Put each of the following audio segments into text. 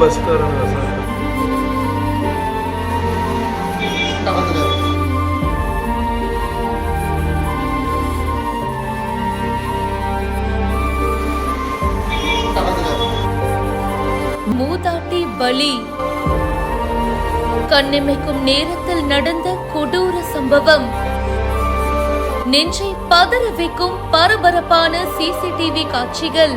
பஸ்காரங்க sir? மூதாட்டி பலி. கண்ணிமைக்கும் நேரத்தில் நடந்த கொடூர சம்பவம். நெஞ்சை பதற வைக்கும் பரபரப்பான சிசிடிவி காட்சிகள்.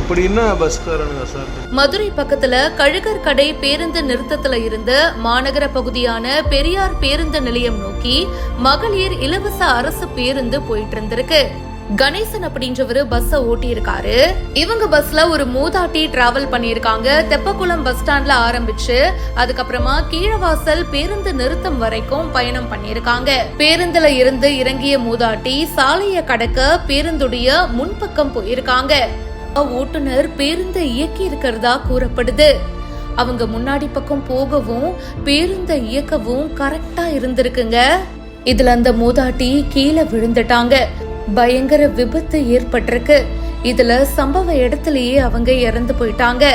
அப்படின்னா பஸ்காரனுங்க சார்? மதுரை பக்கத்துல கழுகர் கடை பேருந்து நிறுத்தத்துல இருந்து மாநகர பகுதியான பெரியார் பேருந்து நிலையம் நோக்கி மகளிர் இலவச அரசு பேருந்து போயிட்டு இருந்திருக்கு. கணேசன் அப்படின்றவரு பஸ் ஓட்டி இருக்காரு. இவங்க பஸ்ல ஒரு மூதாட்டி டிராவல் பண்ணிருக்காங்க. தெப்பக்குளம் பஸ் ஸ்டாண்ட்ல ஆரம்பிச்சு அதுக்கப்புறமா கீழவாசல் பேருந்து நிறுத்தம் வரைக்கும் பயணம் பண்ணிருக்காங்க. பேருந்துல இருந்து இறங்கிய மூதாட்டி சாலையை கடக்க பேருந்துடைய முன்பக்கம் போயிருக்காங்க. ஓட்டுநர் பேருந்தை இயக்கி இருக்கிறதா கூறப்படுது. அவங்க முன்னாடி பக்கம் போகவும் பேருந்தை இயக்கவும் கரெக்டா இருந்திருக்குங்க. இதுல அந்த மூதாட்டி கீழே விழுந்துட்டாங்க. பயங்கர விபத்து ஏற்பட்டிருக்கு. இதுல சம்பவ இடத்திலேயே அவங்க இறந்து போயிட்டாங்க.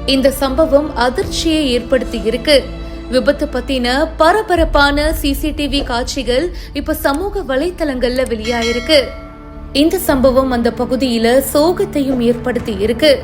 இந்த சம்பவம் அதிர்ச்சியை ஏற்படுத்தி இருக்கு. விபத்து பத்தின பரபரப்பான சிசிடிவி காட்சிகள் இப்ப சமூக வலைத்தளங்கள்ல வெளியாயிருக்கு. இந்த சம்பவம் அந்த பகுதியில சோகத்தையும் ஏற்படுத்தி இருக்கு.